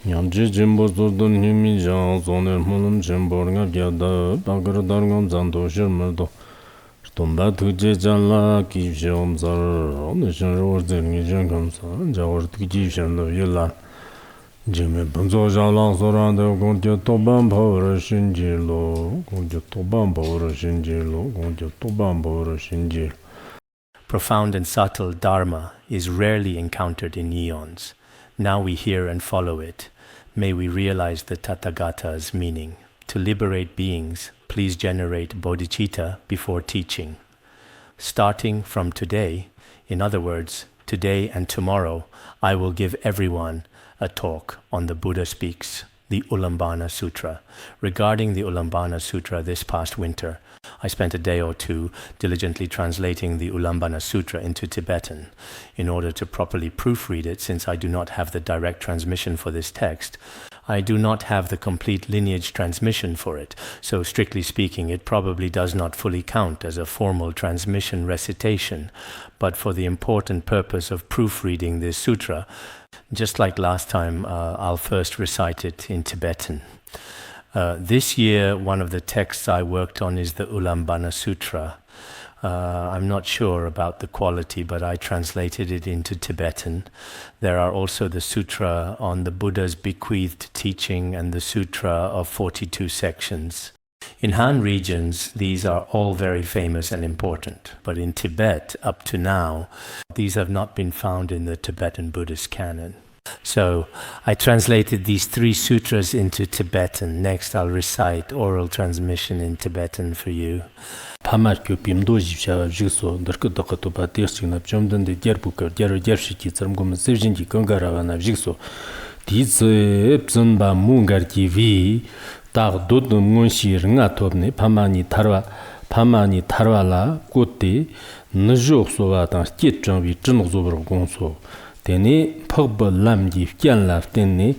Yamji Jimbo Zodun Himi Jan Zoner Mulum Jimborga Gyada Bagradargam Zando Shirmado Stomba Tuji Jala Kivsham Zar Onishan Rorzing Jankamsa Jawar Tikishan of Yilla Jimmy Bunzo Jala Soranda Gonja Toban Power Shinjilo Gonja Toban Power Shinjilo Gonja Toban Power Shinjil. Profound and subtle Dharma is rarely encountered in eons. Now we hear and follow it. May we realize the Tathagata's meaning. To liberate beings, please generate bodhicitta before teaching. Starting from today, in other words, today and tomorrow, I will give everyone a talk on the Buddha Speaks, the Ullambana Sutra. Regarding the Ullambana Sutra this past winter, I spent a day or two diligently translating the Ullambana Sutra into Tibetan in order to properly proofread it. Since I do not have the direct transmission for this text, I do not have the complete lineage transmission for it, so strictly speaking it probably does not fully count as a formal transmission recitation, but for the important purpose of proofreading this sutra, just like last time, I'll first recite it in Tibetan. This year, one of the texts I worked on is the Ullambana Sutra. I'm not sure about the quality, but I translated it into Tibetan. There are also the Sutra on the Buddha's bequeathed teaching and the Sutra of 42 sections. In Han regions, these are all very famous and important, but in Tibet, up to now, these have not been found in the Tibetan Buddhist canon. So I translated these 3 sutras into Tibetan. Next I'll recite oral transmission in Tibetan for you. Pamarkyo Pimdo Jivsha Jigso, Darkotakato Patirsin of Jomdan de Djerbuka, Jershiki, Sarmgum, Sirjinji, Kongaravana Jigso, Tiz Epsonba Mungarki V, Tar Dodno Munshi Ringatobne, Pamani Tarvala, Kote, Najor Sovatan, Tietran, Vichonzobro Gonso. Teni Pogba Lamji, Kianlaf, Teni,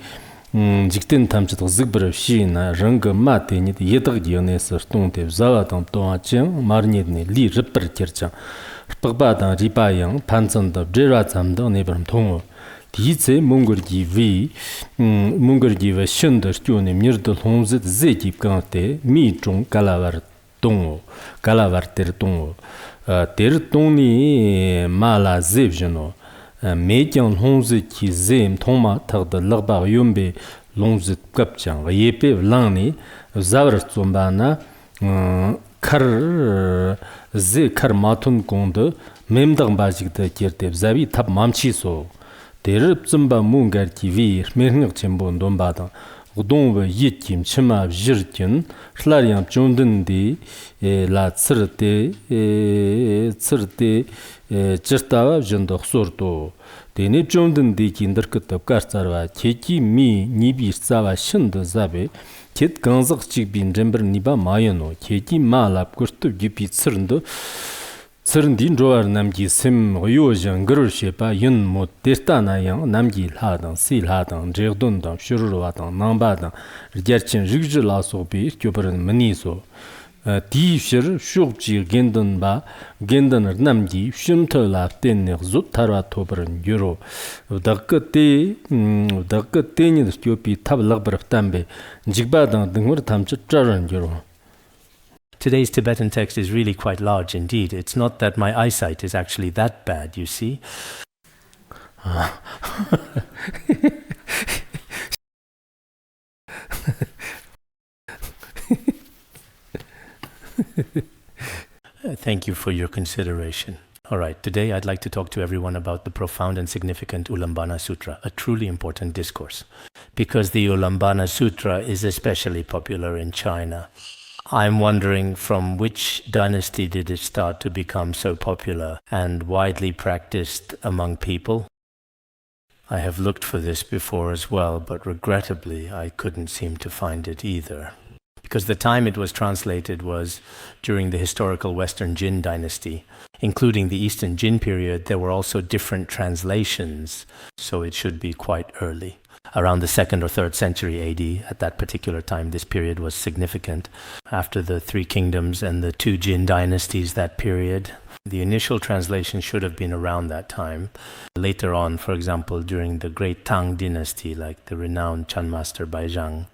Jiktin Tamchit Zigbra Shina, Ranga Matini, Yedagiones, Stonte, Zavatan, Toachang, Marnidni, Li Ripper Kirchang, Pagbadan, Ripayang, Pansan, Jeratam, Donabram Tongo. Tize Mungurgi V, Mungurgi Shunda Stune, Mirdal Homzit, Zeki Kante, Mi Chung, Kalavar Tongo, Kalavar Tertongo, Tertoni Mala Zevjano. Médian Honze qui zem Toma Tarda Larbar Yombe Lonzit Kapchang, Yepe Lani, Zavr Zombana, Kar Ze Karmatun Gonde, Memdan Bajik de Kirte, Zavi Tab Mamchiso, Derip Zumba Mungar TV, Merner Chembon Dombadan, Udonve Yikim, Chima Jirkin, Slarian Jonden de La Tsirte, Chirtava Jendok Sorto. Dene Jonden de Kinderkut of Karsarva, Cheki Mi, Nibi Sava Shind Zabe, Kit Ganzak Chikbin Jember Niba Mayano, Cheki Malap Kurtu Gipi Tsirndo. Tsirndin Joar Namgi Sim Ryojan Gurshepa Yun Mot Destanayang Namgi Hadan, Sil Hadan, Jerdundan, Shurwadan, Nambadan, Gerchin Rigila Sobi, Kuperan Maniso. Tifshir Shubji Gendanba, Gendan Namgi, Shumtola Tenner Zutara Tobran Euro. Dakate Dakateni Stiopi Tablabar Tambe, Jigbadan, the Murtam Charan Euro. Today's Tibetan text is really quite large indeed. It's not that my eyesight is actually that bad, you see. Thank you for your consideration. All right, today I'd like to talk to everyone about the profound and significant Ullambana Sutra, a truly important discourse. Because the Ullambana Sutra is especially popular in China. I'm wondering from which dynasty did it start to become so popular and widely practiced among people? I have looked for this before as well, but regrettably I couldn't seem to find it either. Because the time it was translated was during the historical Western Jin dynasty. Including the Eastern Jin period, there were also different translations, so it should be quite early. Around the 2nd or 3rd century AD, at that particular time, this period was significant. After the 3 kingdoms and the 2 Jin dynasties, that period, The initial translation should have been around that time. Later on, for example, during the great Tang dynasty, like the renowned Chan Master Baizhang,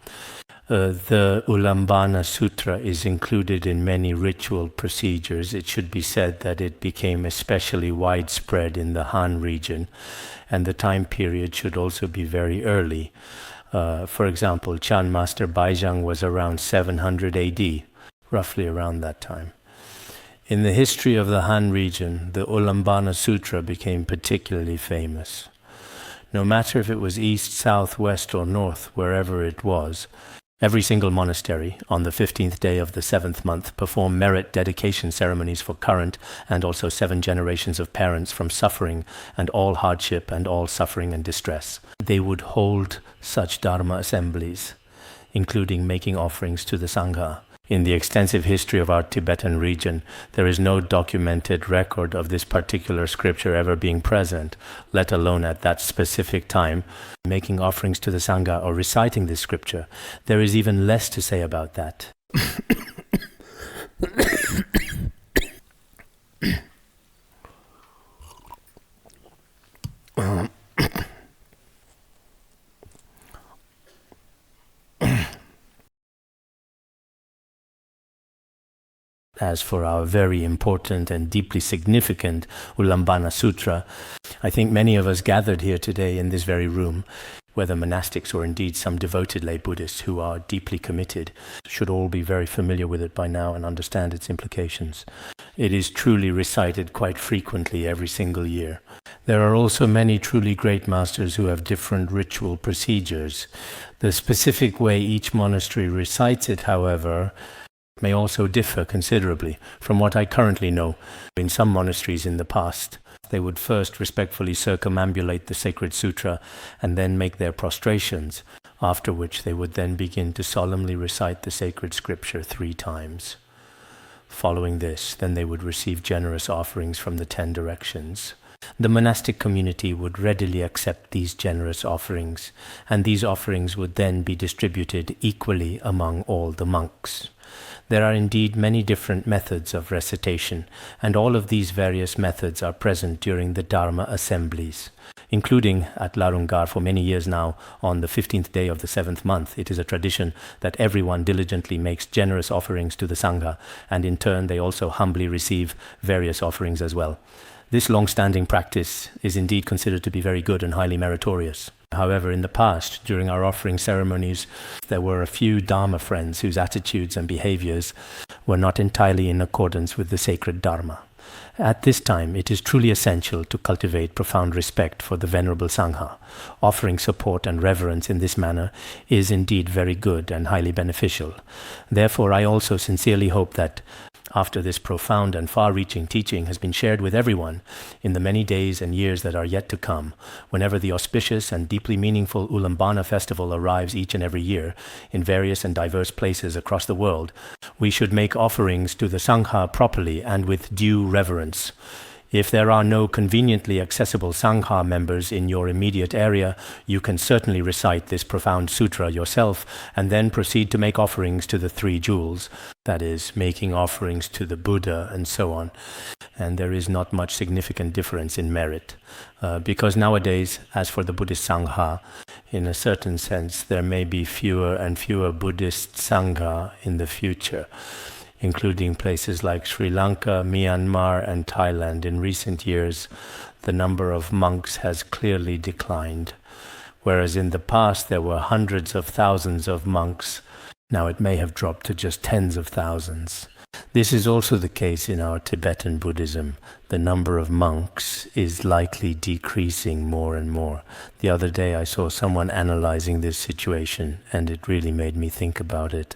the Ullambana Sutra is included in many ritual procedures. It should be said that it became especially widespread in the Han region, and the time period should also be very early. For example, Chan Master Baizhang was around 700 AD, roughly around that time. In the history of the Han region, the Ullambana Sutra became particularly famous. No matter if it was east, south, west, or north, wherever it was, every single monastery, on the 15th day of the 7th month, performed merit dedication ceremonies for current and also 7 generations of parents from suffering and all hardship and all suffering and distress. They would hold such Dharma assemblies, including making offerings to the Sangha. In the extensive history of our Tibetan region, there is no documented record of this particular scripture ever being present, let alone at that specific time, making offerings to the Sangha or reciting this scripture. There is even less to say about that. As for our very important and deeply significant Ullambana Sutra, I think many of us gathered here today in this very room, whether monastics or indeed some devoted lay Buddhists who are deeply committed, should all be very familiar with it by now and understand its implications. It is truly recited quite frequently every single year. There are also many truly great masters who have different ritual procedures. The specific way each monastery recites it, however, may also differ considerably from what I currently know. In some monasteries in the past, they would first respectfully circumambulate the sacred sutra and then make their prostrations, after which they would then begin to solemnly recite the sacred scripture 3 times. Following this, then they would receive generous offerings from the 10 directions. The monastic community would readily accept these generous offerings, and these offerings would then be distributed equally among all the monks. There are indeed many different methods of recitation, and all of these various methods are present during the Dharma assemblies, including at Larungar for many years now. On the 15th day of the 7th month, it is a tradition that everyone diligently makes generous offerings to the Sangha, and in turn they also humbly receive various offerings as well. This long-standing practice is indeed considered to be very good and highly meritorious. However, in the past, during our offering ceremonies, there were a few Dharma friends whose attitudes and behaviors were not entirely in accordance with the sacred Dharma. At this time, it is truly essential to cultivate profound respect for the Venerable Sangha. Offering support and reverence in this manner is indeed very good and highly beneficial. Therefore, I also sincerely hope that after this profound and far-reaching teaching has been shared with everyone in the many days and years that are yet to come, whenever the auspicious and deeply meaningful Ullambana festival arrives each and every year in various and diverse places across the world, we should make offerings to the Sangha properly and with due reverence. If there are no conveniently accessible Sangha members in your immediate area, you can certainly recite this profound sutra yourself and then proceed to make offerings to the 3 jewels, that is, making offerings to the Buddha and so on. And there is not much significant difference in merit, because nowadays, as for the Buddhist Sangha, in a certain sense, there may be fewer and fewer Buddhist Sangha in the future, including places like Sri Lanka, Myanmar, and Thailand. In recent years, the number of monks has clearly declined. Whereas in the past there were hundreds of thousands of monks, now it may have dropped to just tens of thousands. This is also the case in our Tibetan Buddhism. The number of monks is likely decreasing more and more. The other day I saw someone analyzing this situation, and it really made me think about it.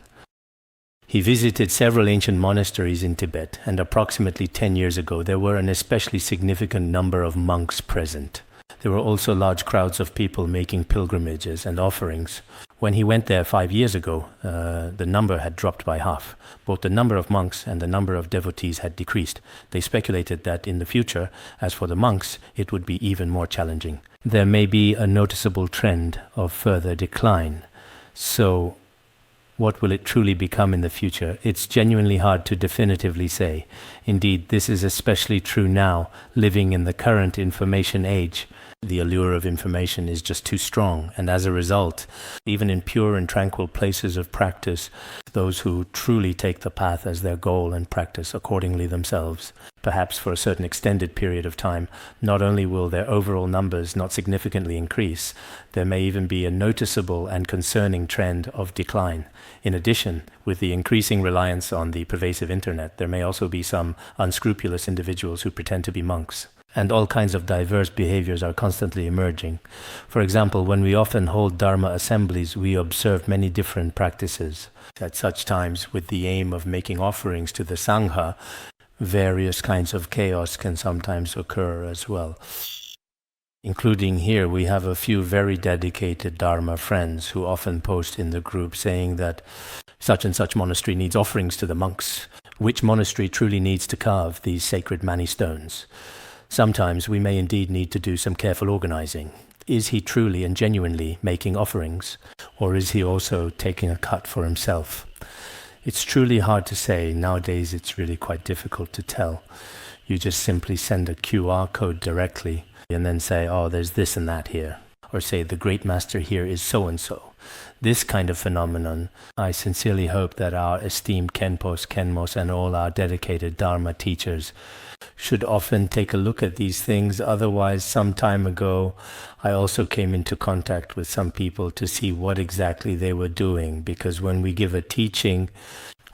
He visited several ancient monasteries in Tibet, and approximately 10 years ago there were an especially significant number of monks present. There were also large crowds of people making pilgrimages and offerings. When he went there 5 years ago, the number had dropped by half. Both the number of monks and the number of devotees had decreased. They speculated that in the future, as for the monks, it would be even more challenging. There may be a noticeable trend of further decline. So, What will it truly become in the future? It's genuinely hard to definitively say. Indeed, this is especially true now, living in the current information age. The allure of information is just too strong, and as a result, even in pure and tranquil places of practice, those who truly take the path as their goal and practice accordingly themselves, perhaps for a certain extended period of time, not only will their overall numbers not significantly increase, there may even be a noticeable and concerning trend of decline. In addition, with the increasing reliance on the pervasive internet, there may also be some unscrupulous individuals who pretend to be monks. And all kinds of diverse behaviors are constantly emerging. For example, when we often hold Dharma assemblies, we observe many different practices. At such times, with the aim of making offerings to the Sangha, various kinds of chaos can sometimes occur as well. Including here, we have a few very dedicated Dharma friends who often post in the group saying that such and such monastery needs offerings to the monks. Which monastery truly needs to carve these sacred mani stones? Sometimes we may indeed need to do some careful organizing. Is he truly and genuinely making offerings, or is he also taking a cut for himself? It's truly hard to say. Nowadays it's really quite difficult to tell. You just simply send a QR code directly and then say, oh, there's this and that here. Or say, the great master here is so-and-so. This kind of phenomenon, I sincerely hope that our esteemed Khenpos, Khenmos, and all our dedicated Dharma teachers should often take a look at these things. Otherwise, some time ago, I also came into contact with some people to see what exactly they were doing, because when we give a teaching,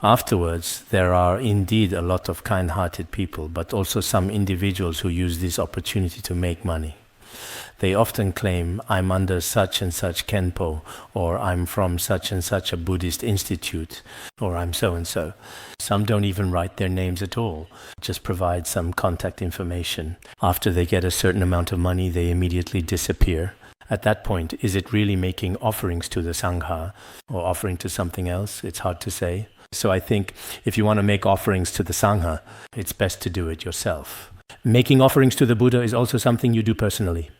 afterwards, there are indeed a lot of kind-hearted people, but also some individuals who use this opportunity to make money. They often claim, I'm under such and such Khenpo, or I'm from such and such a Buddhist institute, or I'm so-and-so. Some don't even write their names at all, just provide some contact information. After they get a certain amount of money, they immediately disappear. At that point, is it really making offerings to the Sangha, or offering to something else? It's hard to say. So I think if you want to make offerings to the Sangha, it's best to do it yourself. Making offerings to the Buddha is also something you do personally.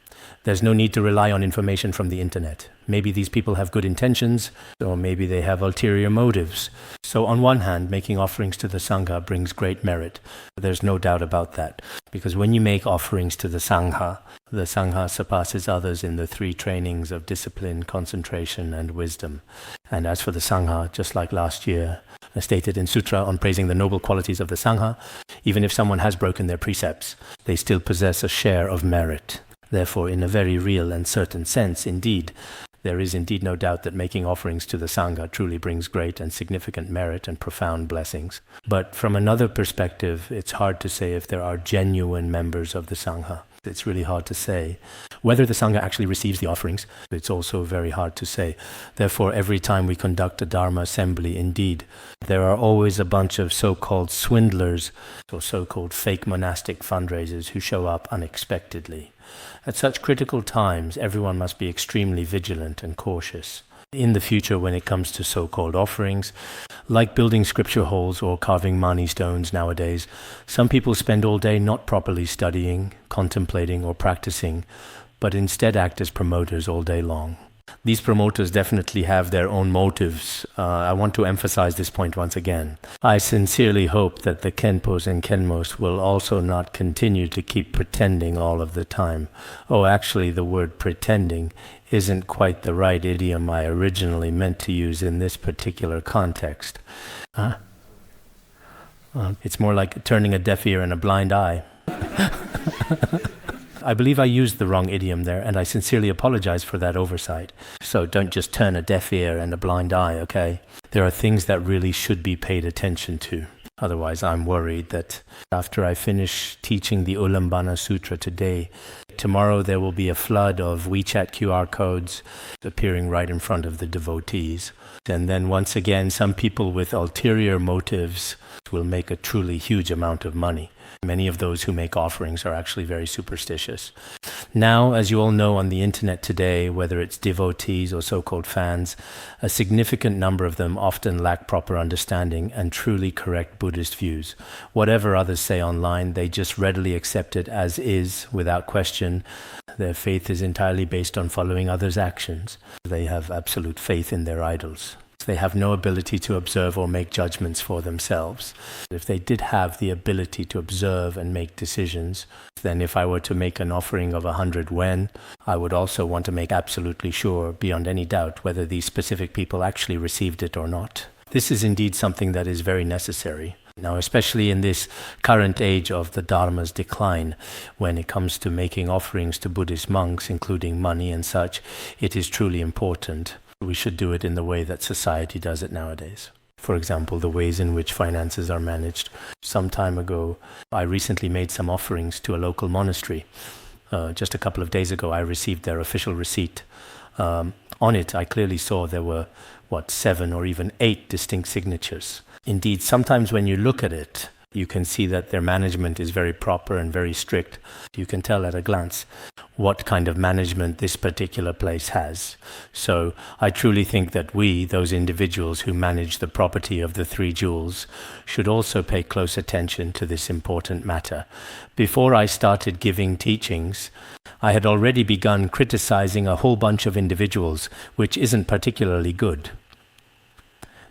There's no need to rely on information from the internet. Maybe these people have good intentions, or maybe they have ulterior motives. So on one hand, making offerings to the Sangha brings great merit. There's no doubt about that. Because when you make offerings to the Sangha surpasses others in the three trainings of discipline, concentration, and wisdom. And as for the Sangha, just like last year, as stated in Sutra on praising the noble qualities of the Sangha, even if someone has broken their precepts, they still possess a share of merit. Therefore, in a very real and certain sense, indeed, there is indeed no doubt that making offerings to the Sangha truly brings great and significant merit and profound blessings. But from another perspective, it's hard to say if there are genuine members of the Sangha. It's really hard to say. Whether the Sangha actually receives the offerings, it's also very hard to say. Therefore, every time we conduct a Dharma assembly, indeed, there are always a bunch of so-called swindlers or so-called fake monastic fundraisers who show up unexpectedly. At such critical times, everyone must be extremely vigilant and cautious. In the future, when it comes to so-called offerings, like building scripture holes or carving mani stones nowadays, some people spend all day not properly studying, contemplating, or practicing, but instead act as promoters all day long. These promoters definitely have their own motives. I want to emphasize this point once again. I sincerely hope that the Khenpos and Khenmos will also not continue to keep pretending all of the time. Oh, actually, the word pretending isn't quite the right idiom I originally meant to use in this particular context. It's more like turning a deaf ear and a blind eye. I believe I used the wrong idiom there, and I sincerely apologize for that oversight. So don't just turn a deaf ear and a blind eye, okay? There are things that really should be paid attention to. Otherwise, I'm worried that after I finish teaching the Ullambana Sutra today, tomorrow there will be a flood of WeChat QR codes appearing right in front of the devotees. And then once again, some people with ulterior motives will make a truly huge amount of money. Many of those who make offerings are actually very superstitious. Now, as you all know on the internet today, whether it's devotees or so-called fans, a significant number of them often lack proper understanding and truly correct Buddhist views. Whatever others say online, they just readily accept it as is, without question. Their faith is entirely based on following others' actions. They have absolute faith in their idols. They have no ability to observe or make judgments for themselves. If they did have the ability to observe and make decisions, then if I were to make an offering of 100 wen, I would also want to make absolutely sure, beyond any doubt, whether these specific people actually received it or not. This is indeed something that is very necessary. Now, especially in this current age of the Dharma's decline, when it comes to making offerings to Buddhist monks, including money and such, it is truly important. We should do it in the way that society does it nowadays. For example, the ways in which finances are managed. Some time ago, I recently made some offerings to a local monastery. Just a couple of days ago, I received their official receipt. On it, I clearly saw there were, 7 or even 8 distinct signatures. Indeed, sometimes when you look at it, you can see that their management is very proper and very strict. You can tell at a glance what kind of management this particular place has. So I truly think that we, those individuals who manage the property of the 3 jewels, should also pay close attention to this important matter. Before I started giving teachings, I had already begun criticizing a whole bunch of individuals, which isn't particularly good.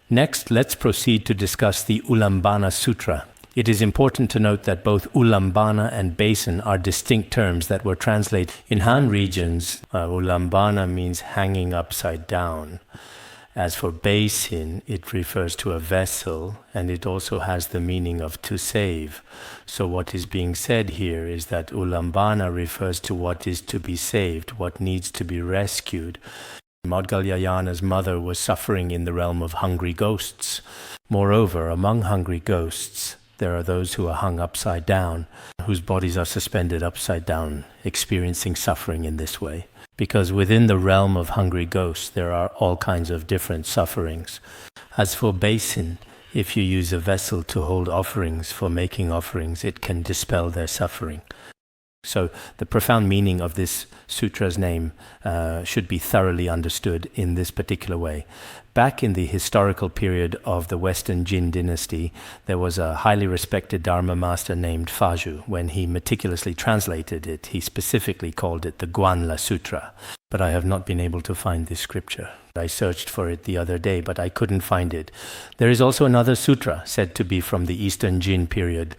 Next, let's proceed to discuss the Ullambana Sutra. It is important to note that both Ullambana and basin are distinct terms that were translated. In Han regions, Ullambana means hanging upside down. As for basin, it refers to a vessel, and it also has the meaning of to save. So what is being said here is that Ullambana refers to what is to be saved, what needs to be rescued. Maudgalyayana's mother was suffering in the realm of hungry ghosts. Moreover, among hungry ghosts, there are those who are hung upside down, whose bodies are suspended upside down, experiencing suffering in this way. Because within the realm of hungry ghosts, there are all kinds of different sufferings. As for basin, if you use a vessel to hold offerings for making offerings, it can dispel their suffering. So the profound meaning of this sutra's name should be thoroughly understood in this particular way. Back in the historical period of the Western Jin dynasty, there was a highly respected Dharma master named Faju. When he meticulously translated it, he specifically called it the Guanla Sutra. But I have not been able to find this scripture. I searched for it the other day, but I couldn't find it. There is also another sutra said to be from the Eastern Jin period,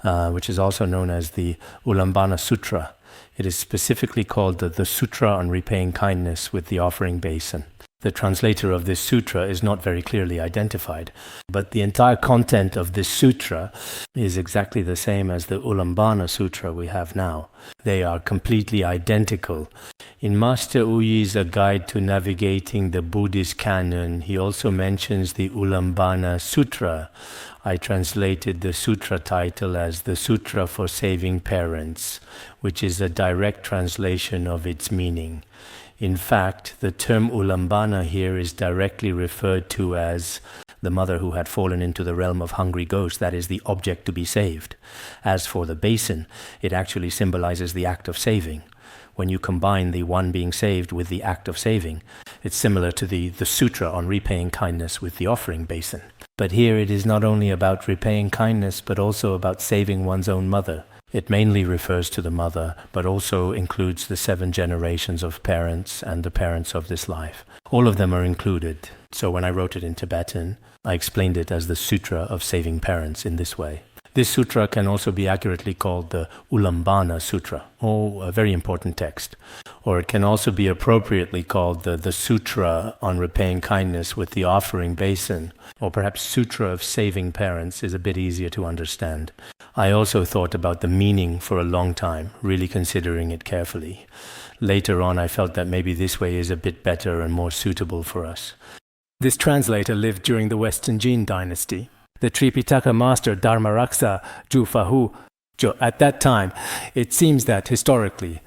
which is also known as the Ullambana Sutra. It is specifically called the Sutra on Repaying Kindness with the Offering Basin. The translator of this sutra is not very clearly identified, but the entire content of this sutra is exactly the same as the Ullambana Sutra we have now. They are completely identical. In Master Uyi's A Guide to Navigating the Buddhist Canon, he also mentions the Ullambana Sutra. I translated the sutra title as the Sutra for Saving Parents, which is a direct translation of its meaning. In fact, the term Ullambana here is directly referred to as the mother who had fallen into the realm of hungry ghosts, that is the object to be saved. As for the basin, it actually symbolizes the act of saving. When you combine the one being saved with the act of saving, it's similar to the sutra on repaying kindness with the offering basin. But here it is not only about repaying kindness, but also about saving one's own mother. It mainly refers to the mother, but also includes the 7 generations of parents and the parents of this life. All of them are included. So when I wrote it in Tibetan, I explained it as the Sutra of Saving Parents in this way. This sutra can also be accurately called the Ullambana Sutra, a very important text. Or it can also be appropriately called the Sutra on Repaying Kindness with the Offering Basin, or perhaps Sutra of Saving Parents is a bit easier to understand. I also thought about the meaning for a long time, really considering it carefully. Later on, I felt that maybe this way is a bit better and more suitable for us. This translator lived during the Western Jin dynasty. The Tripitaka master Dharmaraksa Jufahu. At that time, it seems that historically,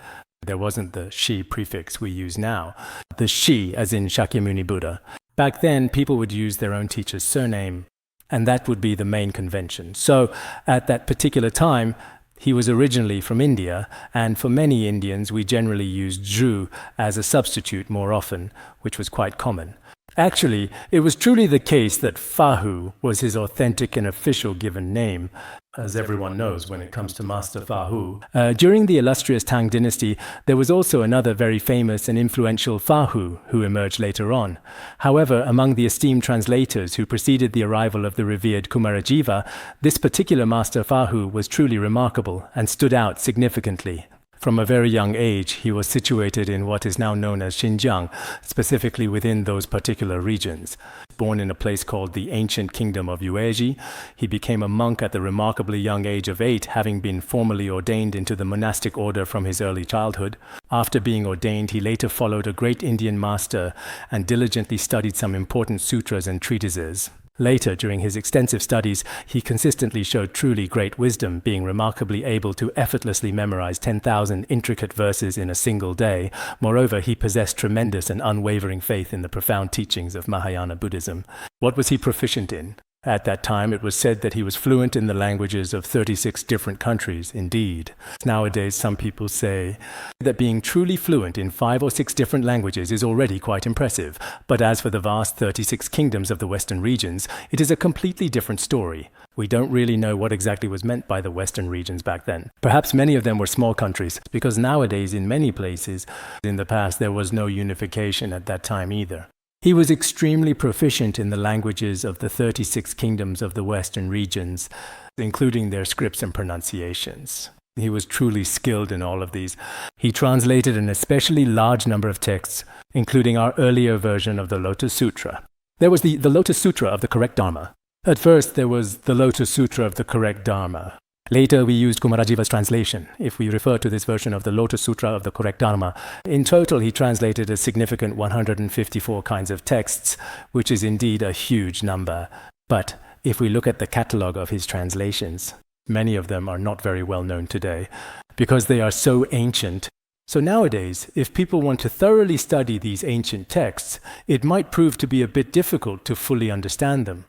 there wasn't the shi prefix we use now. The shi, as in Shakyamuni Buddha. Back then, people would use their own teacher's surname, and that would be the main convention. So, at that particular time, he was originally from India, and for many Indians, we generally used Zhu as a substitute more often, which was quite common. Actually, it was truly the case that Fahu was his authentic and official given name, as everyone knows when it comes to Master Fahu. During the illustrious Tang dynasty, there was also another very famous and influential Fahu who emerged later on. However, among the esteemed translators who preceded the arrival of the revered Kumarajiva, this particular Master Fahu was truly remarkable and stood out significantly. From a very young age, he was situated in what is now known as Xinjiang, specifically within those particular regions. Born in a place called the ancient kingdom of Yuezhi, he became a monk at the remarkably young age of 8, having been formally ordained into the monastic order from his early childhood. After being ordained, he later followed a great Indian master and diligently studied some important sutras and treatises. Later, during his extensive studies, he consistently showed truly great wisdom, being remarkably able to effortlessly memorize 10,000 intricate verses in a single day. Moreover, he possessed tremendous and unwavering faith in the profound teachings of Mahayana Buddhism. What was he proficient in? At that time, it was said that he was fluent in the languages of 36 different countries, indeed. Nowadays, some people say that being truly fluent in 5 or 6 different languages is already quite impressive. But as for the vast 36 kingdoms of the Western regions, it is a completely different story. We don't really know what exactly was meant by the Western regions back then. Perhaps many of them were small countries, because nowadays, in many places, in the past, there was no unification at that time either. He was extremely proficient in the languages of the 36 kingdoms of the Western regions, including their scripts and pronunciations. He was truly skilled in all of these. He translated an especially large number of texts, including our earlier version of the Lotus Sutra. There was the Lotus Sutra of the correct Dharma. At first, there was the Lotus Sutra of the correct Dharma. Later, we used Kumarajiva's translation. If we refer to this version of the Lotus Sutra of the correct Dharma, in total he translated a significant 154 kinds of texts, which is indeed a huge number. But if we look at the catalogue of his translations, many of them are not very well known today, because they are so ancient. So nowadays, if people want to thoroughly study these ancient texts, it might prove to be a bit difficult to fully understand them.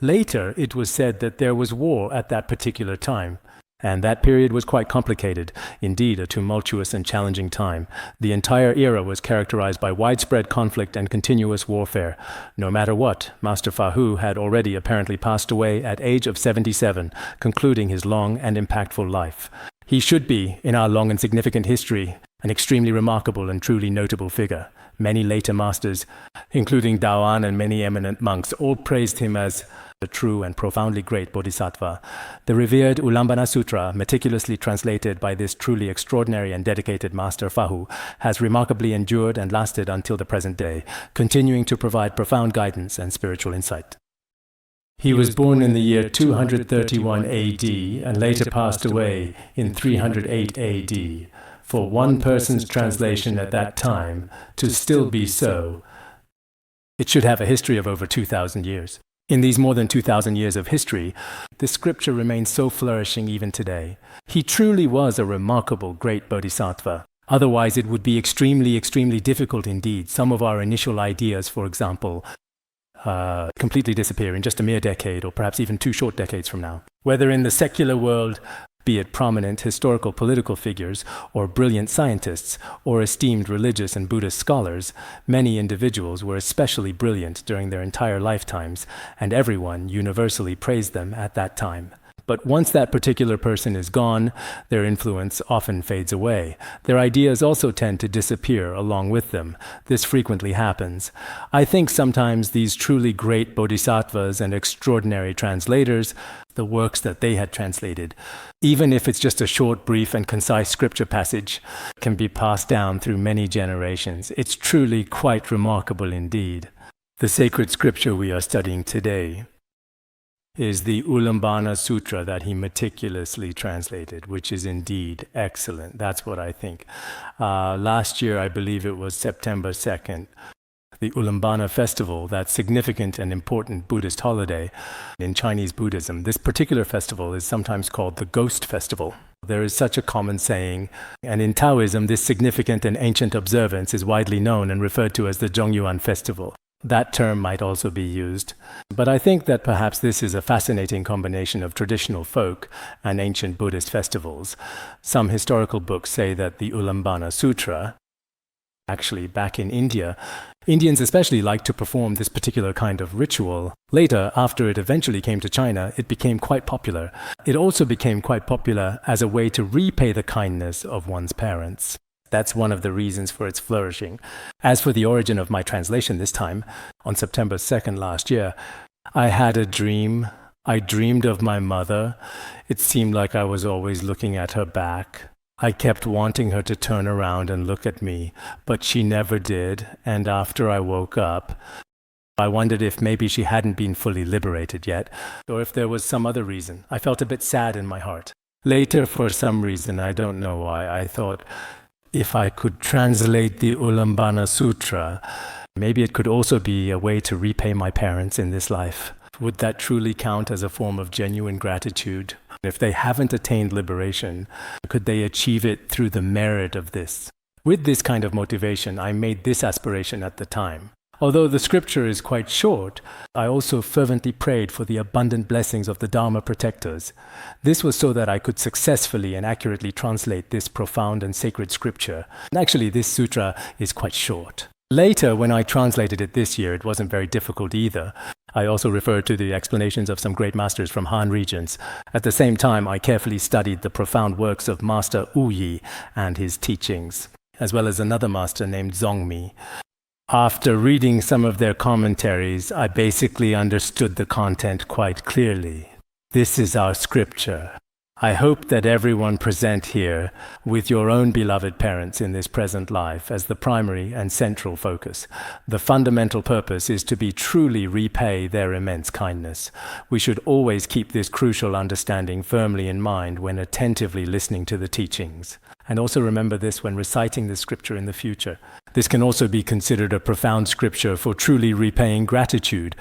Later, it was said that there was war at that particular time, and that period was quite complicated, indeed a tumultuous and challenging time. The entire era was characterized by widespread conflict and continuous warfare. No matter what, Master Fahu had already apparently passed away at age of 77, concluding his long and impactful life. He should be, in our long and significant history, an extremely remarkable and truly notable figure. Many later masters, including Daoan and many eminent monks, all praised him as a true and profoundly great bodhisattva. The revered Ullambana Sutra, meticulously translated by this truly extraordinary and dedicated Master Fahu, has remarkably endured and lasted until the present day, continuing to provide profound guidance and spiritual insight. He was born in the year 231 AD and later passed away in 308 AD. For one person's translation at that time to still be so, it should have a history of over 2,000 years. In these more than 2,000 years of history, the scripture remains so flourishing even today. He truly was a remarkable great bodhisattva. Otherwise, it would be extremely, extremely difficult indeed. Some of our initial ideas, for example, completely disappear in just a mere decade or perhaps even 2 short decades from now. Whether in the secular world, be it prominent historical political figures, or brilliant scientists, or esteemed religious and Buddhist scholars, many individuals were especially brilliant during their entire lifetimes, and everyone universally praised them at that time. But once that particular person is gone, their influence often fades away. Their ideas also tend to disappear along with them. This frequently happens. I think sometimes these truly great bodhisattvas and extraordinary translators, the works that they had translated, even if it's just a short, brief, and concise scripture passage, can be passed down through many generations. It's truly quite remarkable indeed. The sacred scripture we are studying today is the Ullambana Sutra that he meticulously translated, which is indeed excellent. That's what I think. Last year, I believe it was September 2nd, the Ullambana festival, that significant and important Buddhist holiday in Chinese Buddhism. This particular festival is sometimes called the Ghost Festival. There is such a common saying, and in Taoism, this significant and ancient observance is widely known and referred to as the Zhongyuan Festival. That term might also be used. But I think that perhaps this is a fascinating combination of traditional folk and ancient Buddhist festivals. Some historical books say that the Ullambana Sutra Actually, back in India, Indians especially like to perform this particular kind of ritual. Later, after it eventually came to China, it became quite popular. It also became quite popular as a way to repay the kindness of one's parents. That's one of the reasons for its flourishing. As for the origin of my translation this time, on September 2nd last year, I had a dream. I dreamed of my mother. It seemed like I was always looking at her back. I kept wanting her to turn around and look at me, but she never did, and after I woke up, I wondered if maybe she hadn't been fully liberated yet, or if there was some other reason. I felt a bit sad in my heart. Later, for some reason, I don't know why, I thought, if I could translate the Ullambana Sutra, maybe it could also be a way to repay my parents in this life. Would that truly count as a form of genuine gratitude? If they haven't attained liberation, could they achieve it through the merit of this? With this kind of motivation, I made this aspiration at the time. Although the scripture is quite short, I also fervently prayed for the abundant blessings of the Dharma protectors. This was so that I could successfully and accurately translate this profound and sacred scripture. Actually, this sutra is quite short. Later, when I translated it this year, it wasn't very difficult either. I also referred to the explanations of some great masters from Han regions. At the same time, I carefully studied the profound works of Master Wu Yi and his teachings, as well as another master named Zongmi. After reading some of their commentaries, I basically understood the content quite clearly. This is our scripture. I hope that everyone present here, with your own beloved parents in this present life as the primary and central focus. The fundamental purpose is to be truly repay their immense kindness. We should always keep this crucial understanding firmly in mind when attentively listening to the teachings. And also remember this when reciting the scripture in the future. This can also be considered a profound scripture for truly repaying gratitude.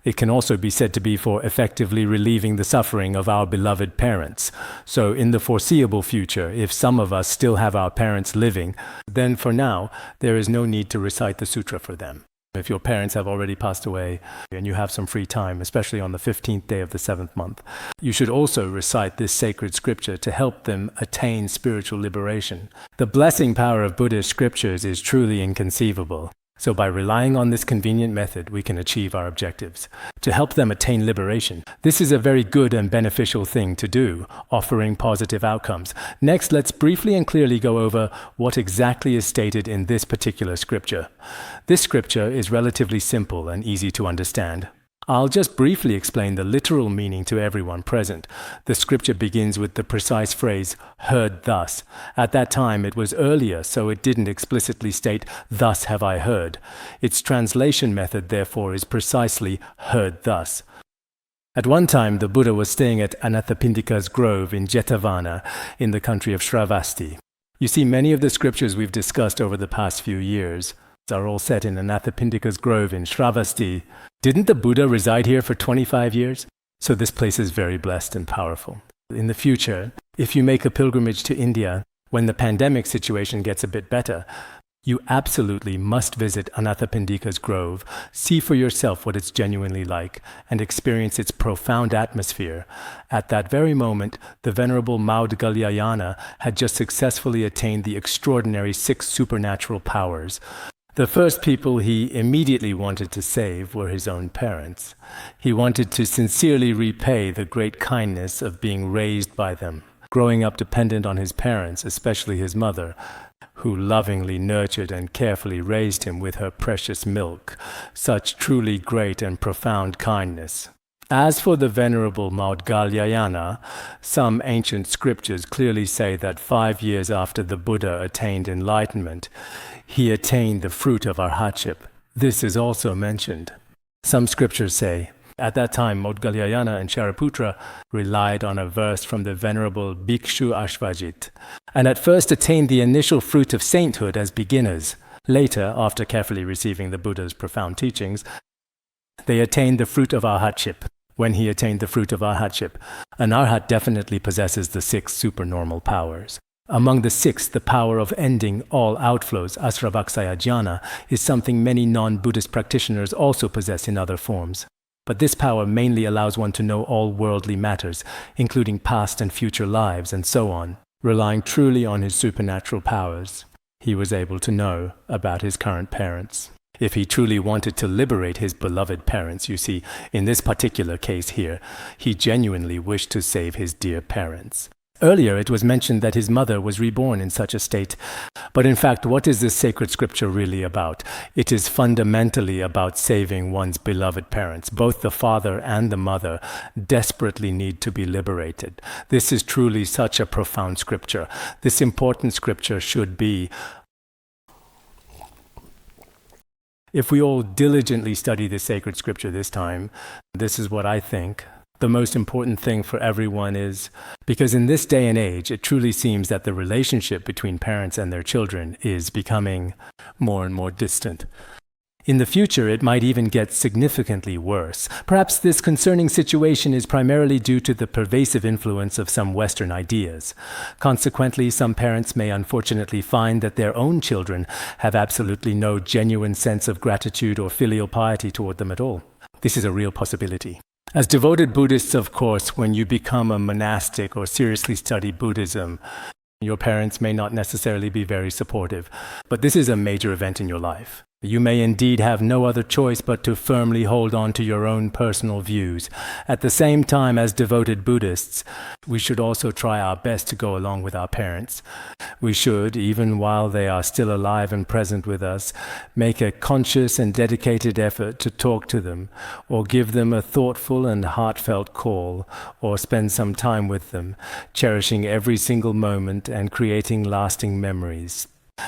It can also be said to be for effectively relieving the suffering of our beloved parents. So in the foreseeable future, if some of us still have our parents living, then for now, there is no need to recite the sutra for them. If your parents have already passed away and you have some free time, especially on the 15th day of the 7th month, you should also recite this sacred scripture to help them attain spiritual liberation. The blessing power of Buddhist scriptures is truly inconceivable. So by relying on this convenient method, we can achieve our objectives. To help them attain liberation, this is a very good and beneficial thing to do, offering positive outcomes. Next, let's briefly and clearly go over what exactly is stated in this particular scripture. This scripture is relatively simple and easy to understand. I'll just briefly explain the literal meaning to everyone present. The scripture begins with the precise phrase, heard thus. At that time it was earlier, so it didn't explicitly state, thus have I heard. Its translation method, therefore, is precisely, heard thus. At one time, the Buddha was staying at Anathapindika's grove in Jetavana, in the country of Shravasti. You see, many of the scriptures we've discussed over the past few years are all set in Anathapindika's grove in Shravasti. Didn't the Buddha reside here for 25 years? So this place is very blessed and powerful. In the future, if you make a pilgrimage to India, when the pandemic situation gets a bit better, you absolutely must visit Anathapindika's grove, see for yourself what it's genuinely like, and experience its profound atmosphere. At that very moment, the Venerable Maudgalyayana had just successfully attained the extraordinary 6 supernatural powers. The first people he immediately wanted to save were his own parents. He wanted to sincerely repay the great kindness of being raised by them, growing up dependent on his parents, especially his mother, who lovingly nurtured and carefully raised him with her precious milk, such truly great and profound kindness. As for the Venerable Maudgalyayana, some ancient scriptures clearly say that 5 years after the Buddha attained enlightenment, he attained the fruit of arhatship. This is also mentioned. Some scriptures say, at that time Maudgalyayana and Shariputra relied on a verse from the Venerable Bhikshu Ashvajit, and at first attained the initial fruit of sainthood as beginners. Later, after carefully receiving the Buddha's profound teachings, they attained the fruit of arhatship. When he attained the fruit of arhatship, an arhat definitely possesses the 6 supernormal powers. Among the 6, the power of ending all outflows, asravaksaya jnana, is something many non-Buddhist practitioners also possess in other forms. But this power mainly allows one to know all worldly matters, including past and future lives, and so on, relying truly on his supernatural powers. he was able to know about his current parents. If he truly wanted to liberate his beloved parents, you see, in this particular case here, he genuinely wished to save his dear parents. Earlier it was mentioned that his mother was reborn in such a state. But in fact, what is this sacred scripture really about? It is fundamentally about saving one's beloved parents. Both the father and the mother desperately need to be liberated. This is truly such a profound scripture. This important scripture should be, if we all diligently study this sacred scripture this time, this is what I think the most important thing for everyone is, because in this day and age, it truly seems that the relationship between parents and their children is becoming more and more distant. In the future, it might even get significantly worse. Perhaps this concerning situation is primarily due to the pervasive influence of some Western ideas. Consequently, some parents may unfortunately find that their own children have absolutely no genuine sense of gratitude or filial piety toward them at all. This is a real possibility. As devoted Buddhists, of course, when you become a monastic or seriously study Buddhism, your parents may not necessarily be very supportive, but this is a major event in your life. You may indeed have no other choice but to firmly hold on to your own personal views. At the same time, as devoted Buddhists, we should also try our best to go along with our parents. We should, even while they are still alive and present with us, make a conscious and dedicated effort to talk to them, or give them a thoughtful and heartfelt call, or spend some time with them, cherishing every single moment and creating lasting memories.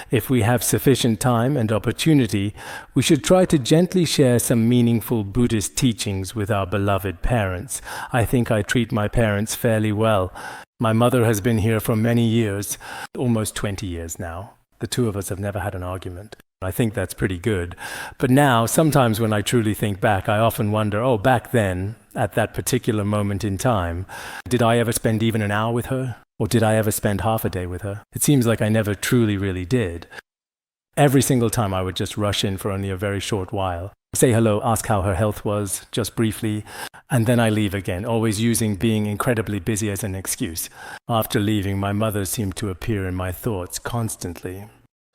If we have sufficient time and opportunity, we should try to gently share some meaningful Buddhist teachings with our beloved parents. I think I treat my parents fairly well. My mother has been here for many years, almost 20 years now. The two of us have never had an argument. I think that's pretty good. But now, sometimes when I truly think back, I often wonder, back then, at that particular moment in time, did I ever spend even an hour with her? Or did I ever spend half a day with her? It seems like I never truly really did. Every single time I would just rush in for only a very short while, say hello, ask how her health was, just briefly, and then I leave again, always using being incredibly busy as an excuse. After leaving, my mother seemed to appear in my thoughts constantly.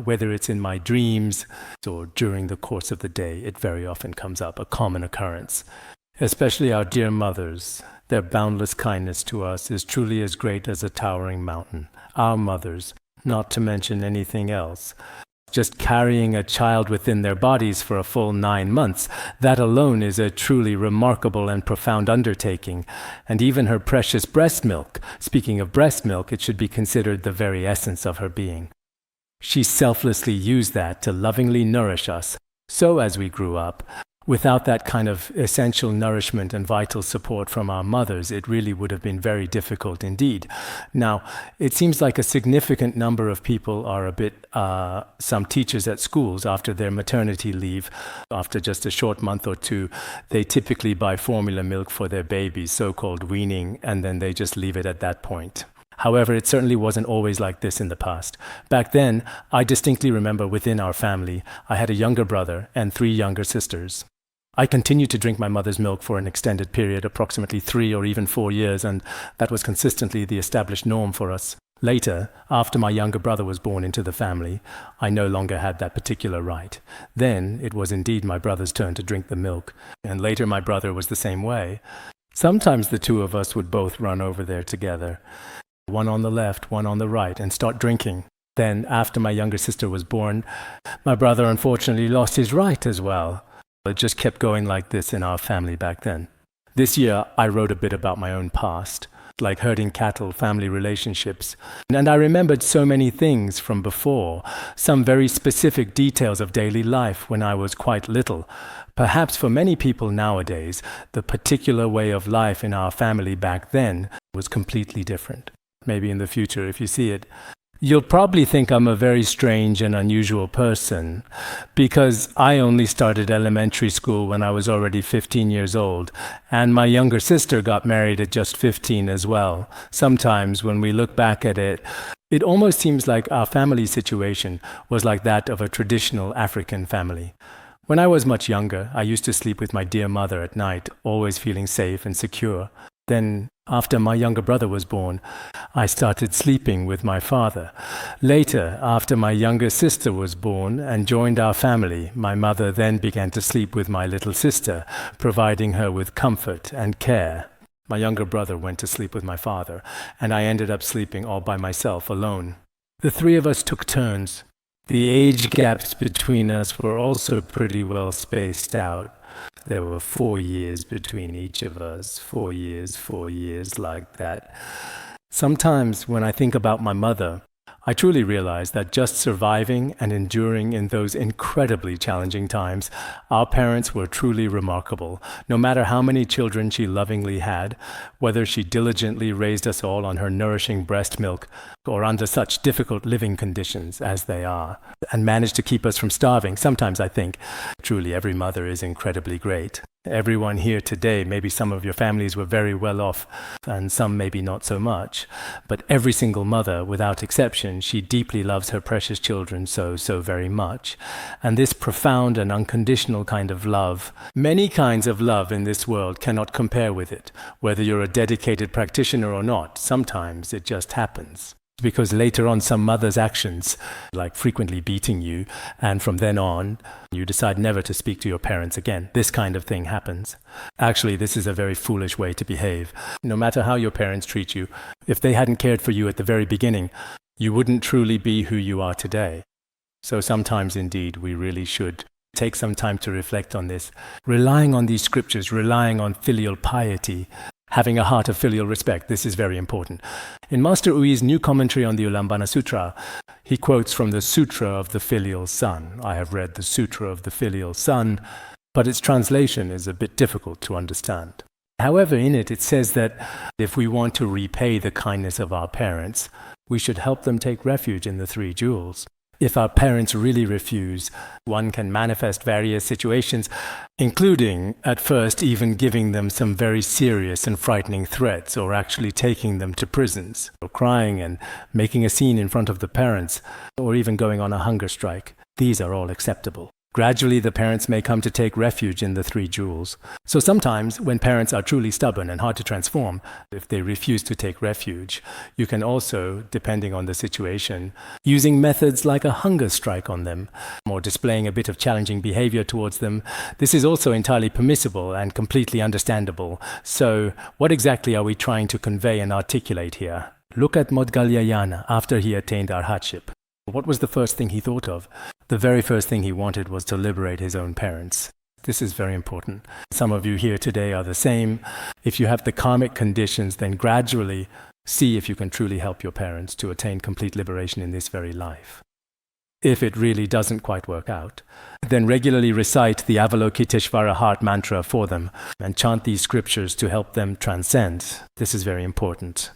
Whether it's in my dreams or during the course of the day, it very often comes up, a common occurrence. Especially our dear mothers. Their boundless kindness to us is truly as great as a towering mountain. Our mothers, not to mention anything else. Just carrying a child within their bodies for a full 9 months, that alone is a truly remarkable and profound undertaking. And even her precious breast milk, speaking of breast milk, it should be considered the very essence of her being. She selflessly used that to lovingly nourish us. So as we grew up, without that kind of essential nourishment and vital support from our mothers, it really would have been very difficult indeed. Now, it seems like a significant number of people are a bit, some teachers at schools, after their maternity leave, after just a short month or two, they typically buy formula milk for their babies, so-called weaning, and then they just leave it at that point. However, it certainly wasn't always like this in the past. Back then, I distinctly remember within our family, I had a younger brother and 3 younger sisters. I continued to drink my mother's milk for an extended period, approximately 3 or even 4 years, and that was consistently the established norm for us. Later, after my younger brother was born into the family, I no longer had that particular right. Then, it was indeed my brother's turn to drink the milk, and later my brother was the same way. Sometimes the two of us would both run over there together, one on the left, one on the right, and start drinking. Then, after my younger sister was born, my brother unfortunately lost his right as well. It just kept going like this in our family back then. This year, I wrote a bit about my own past, like herding cattle, family relationships. And I remembered so many things from before, some very specific details of daily life when I was quite little. Perhaps for many people nowadays, the particular way of life in our family back then was completely different. Maybe in the future, if you see it. You'll probably think I'm a very strange and unusual person because I only started elementary school when I was already 15 years old, and my younger sister got married at just 15 as well. Sometimes when we look back at it, it almost seems like our family situation was like that of a traditional African family. When I was much younger, I used to sleep with my dear mother at night, always feeling safe and secure. Then After my younger brother was born, I started sleeping with my father. Later, after my younger sister was born and joined our family, my mother then began to sleep with my little sister, providing her with comfort and care. My younger brother went to sleep with my father, and I ended up sleeping all by myself, alone. The three of us took turns. The age gaps between us were also pretty well spaced out. There were 4 years between each of us, 4 years, like that. Sometimes when I think about my mother, I truly realize that just surviving and enduring in those incredibly challenging times, our parents were truly remarkable. No matter how many children she lovingly had, whether she diligently raised us all on her nourishing breast milk or under such difficult living conditions as they are, and managed to keep us from starving, sometimes I think truly every mother is incredibly great. Everyone here today, maybe some of your families were very well off and some maybe not so much, but every single mother, without exception, she deeply loves her precious children so very much. And this profound and unconditional kind of love, many kinds of love in this world cannot compare with it, whether you're a dedicated practitioner or not. Sometimes it just happens. Because later on some mother's actions, like frequently beating you, and from then on, you decide never to speak to your parents again. This kind of thing happens. Actually, this is a very foolish way to behave. No matter how your parents treat you, if they hadn't cared for you at the very beginning, you wouldn't truly be who you are today. So sometimes indeed we really should take some time to reflect on this, relying on these scriptures, relying on filial piety, having a heart of filial respect. This is very important. In Master Ui's new commentary on the Ullambana Sutra, he quotes from the Sutra of the Filial Son. I have read the Sutra of the Filial Son, but its translation is a bit difficult to understand. However, in it says that if we want to repay the kindness of our parents, we should help them take refuge in the three jewels. If our parents really refuse, one can manifest various situations, including, at first, even giving them some very serious and frightening threats, or actually taking them to prisons, or crying and making a scene in front of the parents, or even going on a hunger strike. These are all acceptable. Gradually, the parents may come to take refuge in the three jewels. So sometimes, when parents are truly stubborn and hard to transform, if they refuse to take refuge, you can also, depending on the situation, using methods like a hunger strike on them, or displaying a bit of challenging behavior towards them, this is also entirely permissible and completely understandable. So, what exactly are we trying to convey and articulate here? Look at Maudgalyayana after he attained arhatship. What was the first thing he thought of? The very first thing he wanted was to liberate his own parents. This is very important. Some of you here today are the same. If you have the karmic conditions, then gradually see if you can truly help your parents to attain complete liberation in this very life. If it really doesn't quite work out, then regularly recite the Avalokiteshvara heart mantra for them and chant these scriptures to help them transcend. This is very important.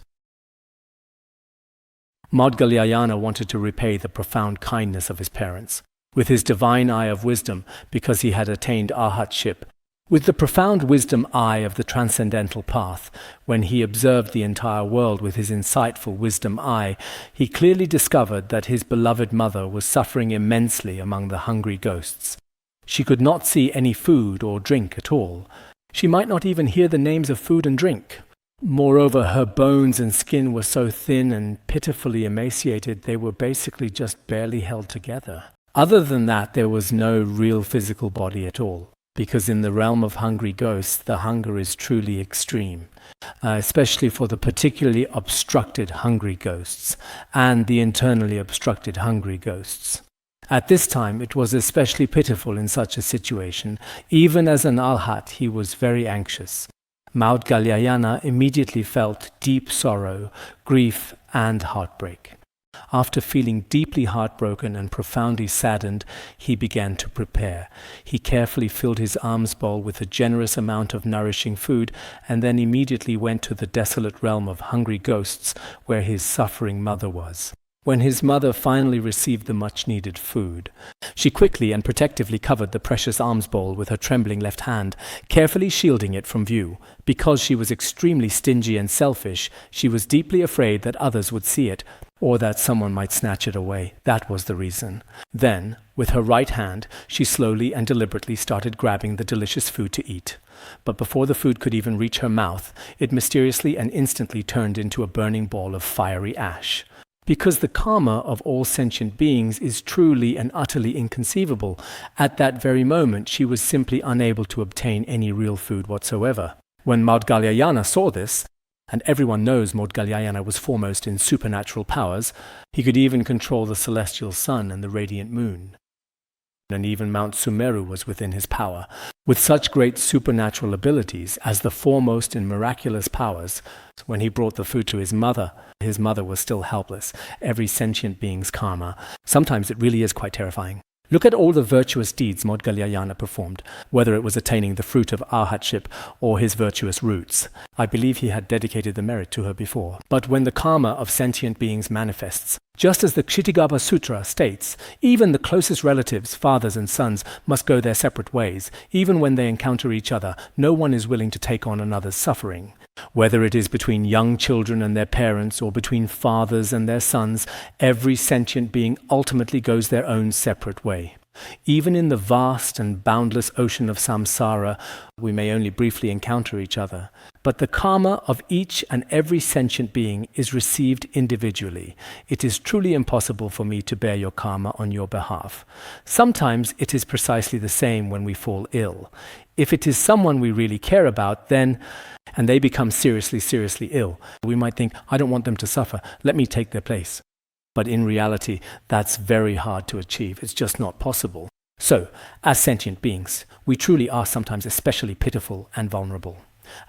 Maudgalyayana wanted to repay the profound kindness of his parents with his divine eye of wisdom because he had attained arhatship. With the profound wisdom eye of the transcendental path, when he observed the entire world with his insightful wisdom eye, he clearly discovered that his beloved mother was suffering immensely among the hungry ghosts. She could not see any food or drink at all. She might not even hear the names of food and drink. Moreover, her bones and skin were so thin and pitifully emaciated, they were basically just barely held together. Other than that, there was no real physical body at all, because in the realm of hungry ghosts, the hunger is truly extreme, especially for the particularly obstructed hungry ghosts and the internally obstructed hungry ghosts. At this time, it was especially pitiful in such a situation. Even as an alhat, he was very anxious. Maudgalyayana immediately felt deep sorrow, grief, and heartbreak. After feeling deeply heartbroken and profoundly saddened, he began to prepare. He carefully filled his alms bowl with a generous amount of nourishing food, and then immediately went to the desolate realm of hungry ghosts where his suffering mother was. When his mother finally received the much-needed food, she quickly and protectively covered the precious alms bowl with her trembling left hand, carefully shielding it from view. Because she was extremely stingy and selfish, she was deeply afraid that others would see it, or that someone might snatch it away. That was the reason. Then, with her right hand, she slowly and deliberately started grabbing the delicious food to eat. But before the food could even reach her mouth, it mysteriously and instantly turned into a burning ball of fiery ash. Because the karma of all sentient beings is truly and utterly inconceivable, at that very moment she was simply unable to obtain any real food whatsoever. When Maudgalyayana saw this, and everyone knows Maudgalyayana was foremost in supernatural powers, he could even control the celestial sun and the radiant moon. And even Mount Sumeru was within his power. With such great supernatural abilities as the foremost in miraculous powers, when he brought the food to his mother was still helpless. Every sentient being's karma. Sometimes it really is quite terrifying. Look at all the virtuous deeds Maudgalyayana performed, whether it was attaining the fruit of arhatship or his virtuous roots. I believe he had dedicated the merit to her before. But when the karma of sentient beings manifests, just as the Ullambana Sutra states, even the closest relatives, fathers and sons, must go their separate ways. Even when they encounter each other, no one is willing to take on another's suffering. Whether it is between young children and their parents or between fathers and their sons, every sentient being ultimately goes their own separate way. Even in the vast and boundless ocean of samsara, we may only briefly encounter each other. But the karma of each and every sentient being is received individually. It is truly impossible for me to bear your karma on your behalf. Sometimes it is precisely the same when we fall ill. If it is someone we really care about, then, and they become seriously ill, we might think, I don't want them to suffer, let me take their place. But in reality, that's very hard to achieve. It's just not possible. So, as sentient beings, we truly are sometimes especially pitiful and vulnerable.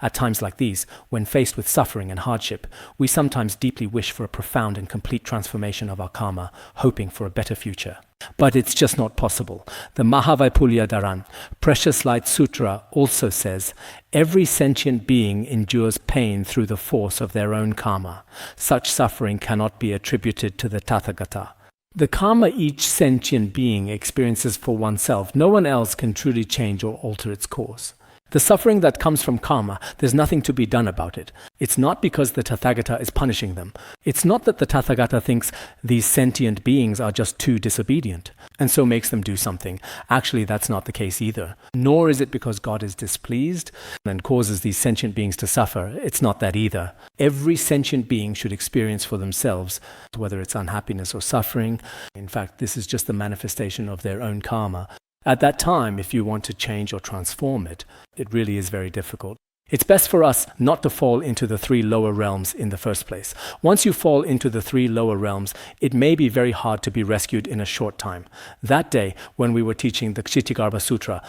At times like these, when faced with suffering and hardship, we sometimes deeply wish for a profound and complete transformation of our karma, hoping for a better future. But it's just not possible. The Mahavaipulyadharan, Precious Light Sutra, also says, every sentient being endures pain through the force of their own karma. Such suffering cannot be attributed to the Tathagata. The karma each sentient being experiences for oneself, no one else can truly change or alter its course. The suffering that comes from karma, there's nothing to be done about it. It's not because the Tathagata is punishing them. It's not that the Tathagata thinks these sentient beings are just too disobedient, and so makes them do something. Actually, that's not the case either. Nor is it because God is displeased and causes these sentient beings to suffer. It's not that either. Every sentient being should experience for themselves, whether it's unhappiness or suffering. In fact, this is just the manifestation of their own karma. At that time, if you want to change or transform it, it really is very difficult. It's best for us not to fall into the three lower realms in the first place. Once you fall into the three lower realms, it may be very hard to be rescued in a short time. That day, when we were teaching the Kshitigarbha Sutra,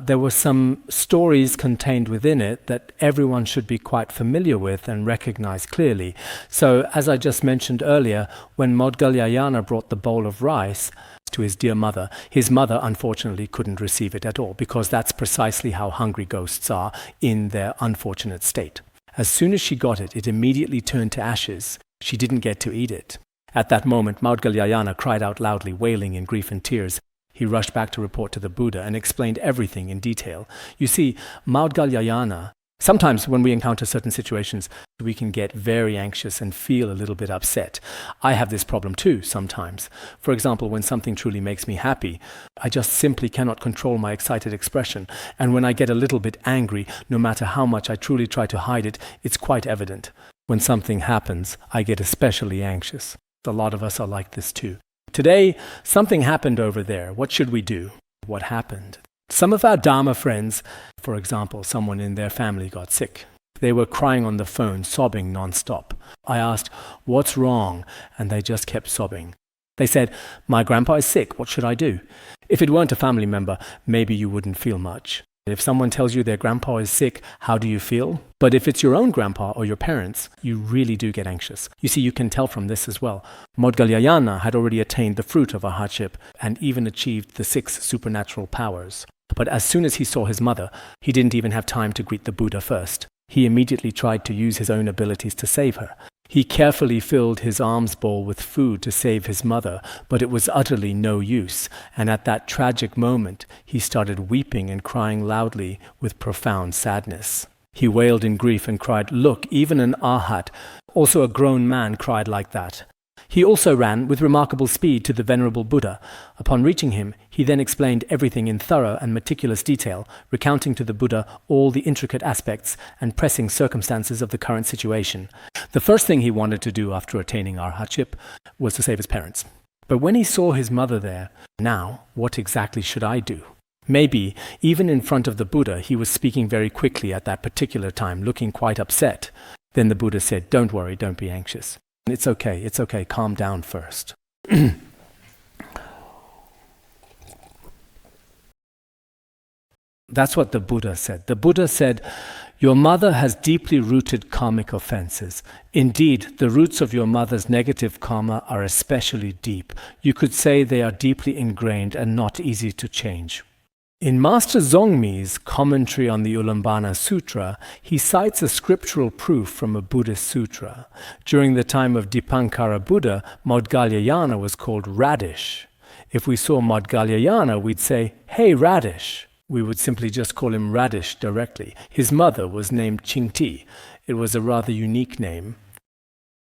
there were some stories contained within it that everyone should be quite familiar with and recognize clearly. So, as I just mentioned earlier, when Maudgalyayana brought the bowl of rice to his dear mother, his mother unfortunately couldn't receive it at all, because that's precisely how hungry ghosts are in their unfortunate state. As soon as she got it, it immediately turned to ashes. She didn't get to eat it. At that moment, Maudgalyayana cried out loudly, wailing in grief and tears. He rushed back to report to the Buddha and explained everything in detail. You see, Maudgalyayana, sometimes when we encounter certain situations, we can get very anxious and feel a little bit upset. I have this problem too sometimes. For example, when something truly makes me happy, I just simply cannot control my excited expression. And when I get a little bit angry, no matter how much I truly try to hide it, it's quite evident. When something happens, I get especially anxious. A lot of us are like this too. Today, something happened over there. What should we do? What happened? Some of our Dharma friends, for example, someone in their family got sick. They were crying on the phone, sobbing non-stop. I asked, what's wrong? And they just kept sobbing. They said, my grandpa is sick, what should I do? If it weren't a family member, maybe you wouldn't feel much. If someone tells you their grandpa is sick, how do you feel? But if it's your own grandpa or your parents, you really do get anxious. You see, you can tell from this as well. Maudgalyayana had already attained the fruit of arhatship and even achieved the 6 supernatural powers. But as soon as he saw his mother, he didn't even have time to greet the Buddha first. He immediately tried to use his own abilities to save her. He carefully filled his alms bowl with food to save his mother, but it was utterly no use, and at that tragic moment he started weeping and crying loudly with profound sadness. He wailed in grief and cried, "Look, even an arhat, also a grown man, cried like that." He also ran with remarkable speed to the Venerable Buddha. Upon reaching him, he then explained everything in thorough and meticulous detail, recounting to the Buddha all the intricate aspects and pressing circumstances of the current situation. The first thing he wanted to do after attaining arhatship was to save his parents. But when he saw his mother there, now, what exactly should I do? Maybe, even in front of the Buddha, he was speaking very quickly at that particular time, looking quite upset. Then the Buddha said, "Don't worry, don't be anxious. It's okay, calm down first." That's what the Buddha said. The Buddha said, "Your mother has deeply rooted karmic offenses. Indeed, the roots of your mother's negative karma are especially deep. You could say they are deeply ingrained and not easy to change." In Master Zongmi's commentary on the Ullambana Sutra, he cites a scriptural proof from a Buddhist sutra. During the time of Dipankara Buddha, Maudgalyayana was called Radish. If we saw Maudgalyayana, we'd say, "Hey, Radish." We would simply just call him Radish directly. His mother was named Chingti. It was a rather unique name.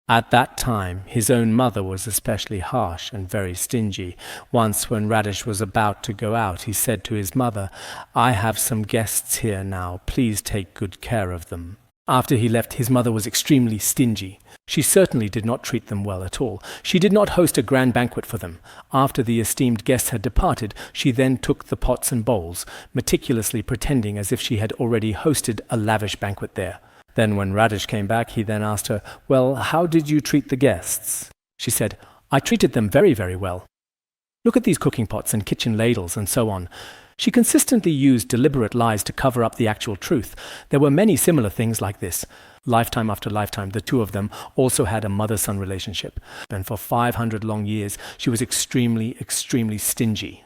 At that time, his own mother was especially harsh and very stingy. Once, when Radish was about to go out, he said to his mother, "I have some guests here now. Please take good care of them." After he left, his mother was extremely stingy. She certainly did not treat them well at all. She did not host a grand banquet for them. After the esteemed guests had departed, she then took the pots and bowls, meticulously pretending as if she had already hosted a lavish banquet there. Then when Radish came back, he then asked her, "Well, how did you treat the guests?" She said, "I treated them very, very well. Look at these cooking pots and kitchen ladles and so on." She consistently used deliberate lies to cover up the actual truth. There were many similar things like this. Lifetime after lifetime, the two of them also had a mother-son relationship. And for 500 long years, she was extremely, extremely stingy.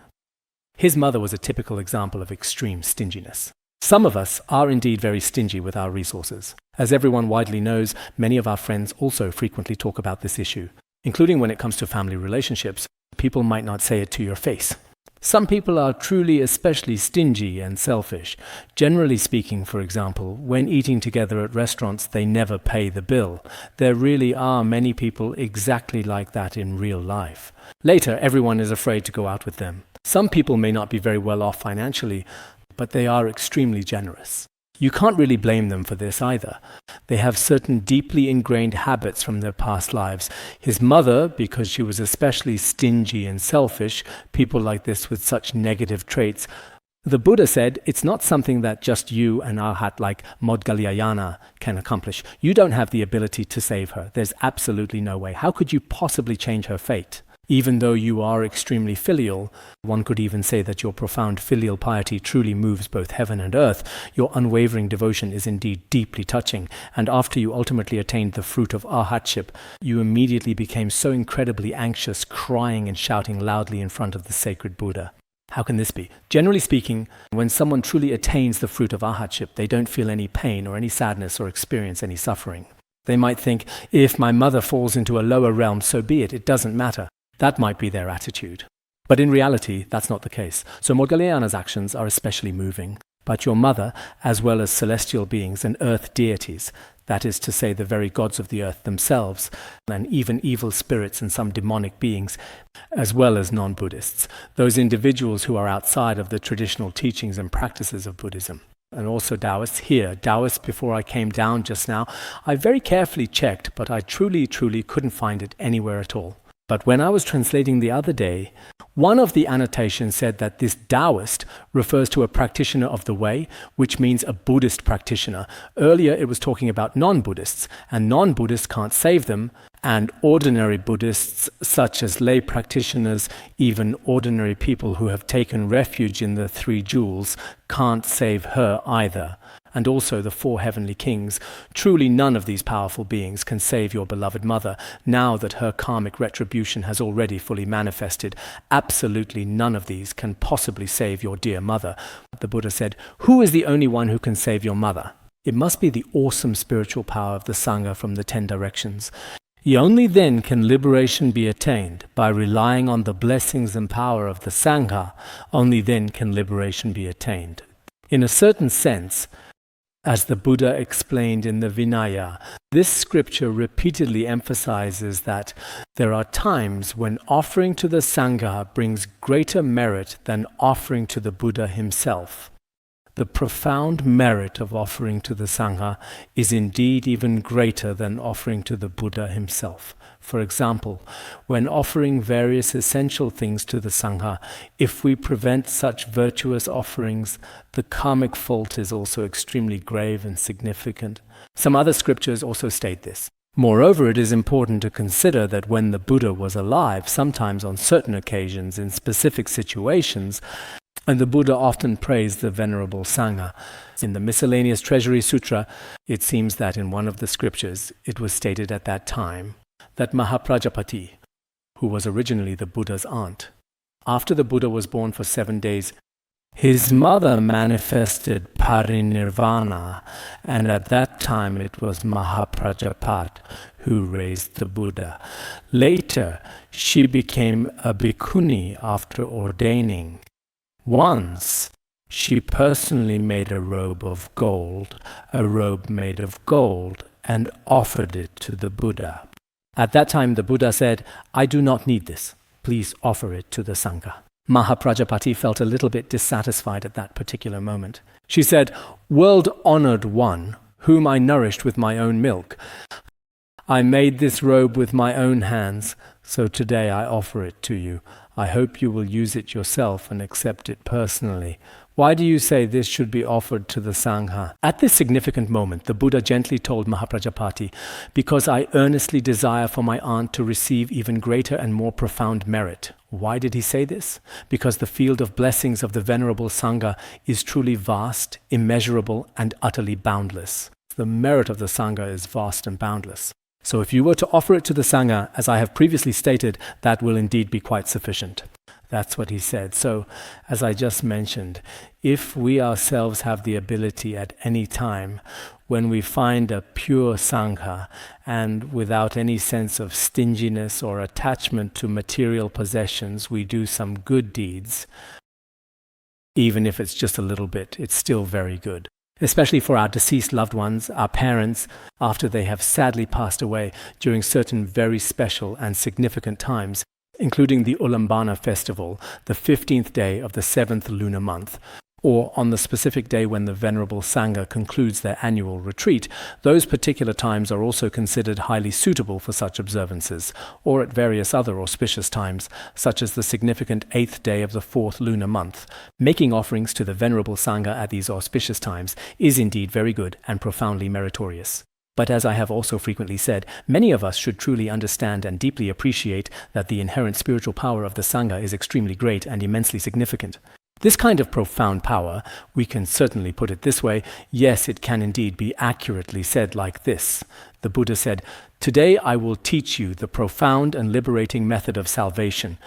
His mother was a typical example of extreme stinginess. Some of us are indeed very stingy with our resources. As everyone widely knows, many of our friends also frequently talk about this issue, including when it comes to family relationships. People might not say it to your face. Some people are truly especially stingy and selfish. Generally speaking, for example, when eating together at restaurants, they never pay the bill. There really are many people exactly like that in real life. Later, everyone is afraid to go out with them. Some people may not be very well off financially, but they are extremely generous. You can't really blame them for this either. They have certain deeply ingrained habits from their past lives. His mother, because she was especially stingy and selfish, people like this with such negative traits. The Buddha said it's not something that just you, an arhat like Maudgalyayana, can accomplish. You don't have the ability to save her. There's absolutely no way. How could you possibly change her fate? Even though you are extremely filial, one could even say that your profound filial piety truly moves both heaven and earth. Your unwavering devotion is indeed deeply touching, and after you ultimately attained the fruit of arhatship, you immediately became so incredibly anxious, crying and shouting loudly in front of the sacred Buddha. How can this be? Generally speaking, when someone truly attains the fruit of arhatship, they don't feel any pain or any sadness or experience any suffering. They might think, if my mother falls into a lower realm, so be it, it doesn't matter. That might be their attitude. But in reality, that's not the case. So Maudgalyayana's actions are especially moving. But your mother, as well as celestial beings and earth deities, that is to say the very gods of the earth themselves, and even evil spirits and some demonic beings, as well as non-Buddhists, those individuals who are outside of the traditional teachings and practices of Buddhism. And also Taoists here. Taoists, before I came down just now, I very carefully checked, but I truly couldn't find it anywhere at all. But when I was translating the other day, one of the annotations said that this Taoist refers to a practitioner of the way, which means a Buddhist practitioner. Earlier it was talking about non-Buddhists, and non-Buddhists can't save them, and ordinary Buddhists, such as lay practitioners, even ordinary people who have taken refuge in the three jewels, can't save her either. And also the four heavenly kings. Truly none of these powerful beings can save your beloved mother, now that her karmic retribution has already fully manifested. Absolutely none of these can possibly save your dear mother. The Buddha said, "Who is the only one who can save your mother?" It must be the awesome spiritual power of the Sangha from the 10 directions. Only then can liberation be attained, by relying on the blessings and power of the Sangha. Only then can liberation be attained. In a certain sense, as the Buddha explained in the Vinaya, this scripture repeatedly emphasizes that there are times when offering to the Sangha brings greater merit than offering to the Buddha himself. The profound merit of offering to the Sangha is indeed even greater than offering to the Buddha himself. For example, when offering various essential things to the Sangha, if we prevent such virtuous offerings, the karmic fault is also extremely grave and significant. Some other scriptures also state this. Moreover, it is important to consider that when the Buddha was alive, sometimes on certain occasions, in specific situations, and the Buddha often praised the Venerable Sangha. In the Miscellaneous Treasury Sutra, it seems that in one of the scriptures, it was stated at that time that Mahaprajapati, who was originally the Buddha's aunt, after the Buddha was born for 7 days, his mother manifested parinirvana, and at that time it was Mahaprajapati who raised the Buddha. Later, she became a bhikkhuni after ordaining. Once, she personally made a robe made of gold, and offered it to the Buddha. At that time, the Buddha said, "I do not need this. Please offer it to the Sangha." Mahaprajapati felt a little bit dissatisfied at that particular moment. She said, "World-honored one, whom I nourished with my own milk, I made this robe with my own hands, so today I offer it to you. I hope you will use it yourself and accept it personally. Why do you say this should be offered to the Sangha?" At this significant moment, the Buddha gently told Mahaprajapati, "Because I earnestly desire for my aunt to receive even greater and more profound merit." Why did he say this? Because the field of blessings of the Venerable Sangha is truly vast, immeasurable, and utterly boundless. The merit of the Sangha is vast and boundless. So if you were to offer it to the Sangha, as I have previously stated, that will indeed be quite sufficient. That's what he said. So, as I just mentioned, if we ourselves have the ability at any time, when we find a pure Sangha, and without any sense of stinginess or attachment to material possessions, we do some good deeds, even if it's just a little bit, it's still very good. Especially for our deceased loved ones, our parents, after they have sadly passed away during certain very special and significant times, including the Ullambana festival, the 15th day of the 7th lunar month, or on the specific day when the Venerable Sangha concludes their annual retreat. Those particular times are also considered highly suitable for such observances, or at various other auspicious times, such as the significant 8th day of the 4th lunar month. Making offerings to the Venerable Sangha at these auspicious times is indeed very good and profoundly meritorious. But as I have also frequently said, many of us should truly understand and deeply appreciate that the inherent spiritual power of the Sangha is extremely great and immensely significant. This kind of profound power, we can certainly put it this way, yes, it can indeed be accurately said like this. The Buddha said, "Today I will teach you the profound and liberating method of salvation.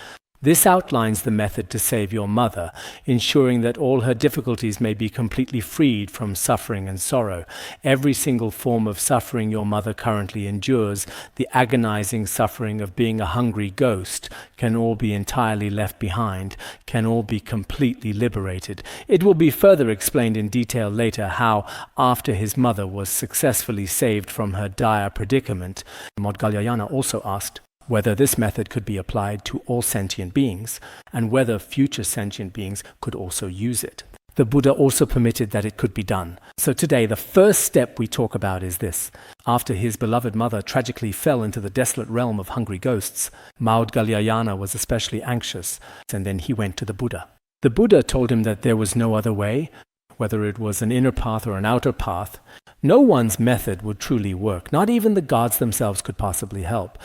This outlines the method to save your mother, ensuring that all her difficulties may be completely freed from suffering and sorrow. Every single form of suffering your mother currently endures, the agonizing suffering of being a hungry ghost, can all be entirely left behind, can all be completely liberated." It will be further explained in detail later how, after his mother was successfully saved from her dire predicament, Maudgalyayana also asked whether this method could be applied to all sentient beings, and whether future sentient beings could also use it. The Buddha also permitted that it could be done. So today, the first step we talk about is this. After his beloved mother tragically fell into the desolate realm of hungry ghosts, Maudgalyayana was especially anxious, and then he went to the Buddha. The Buddha told him that there was no other way, whether it was an inner path or an outer path. No one's method would truly work. Not even the gods themselves could possibly help.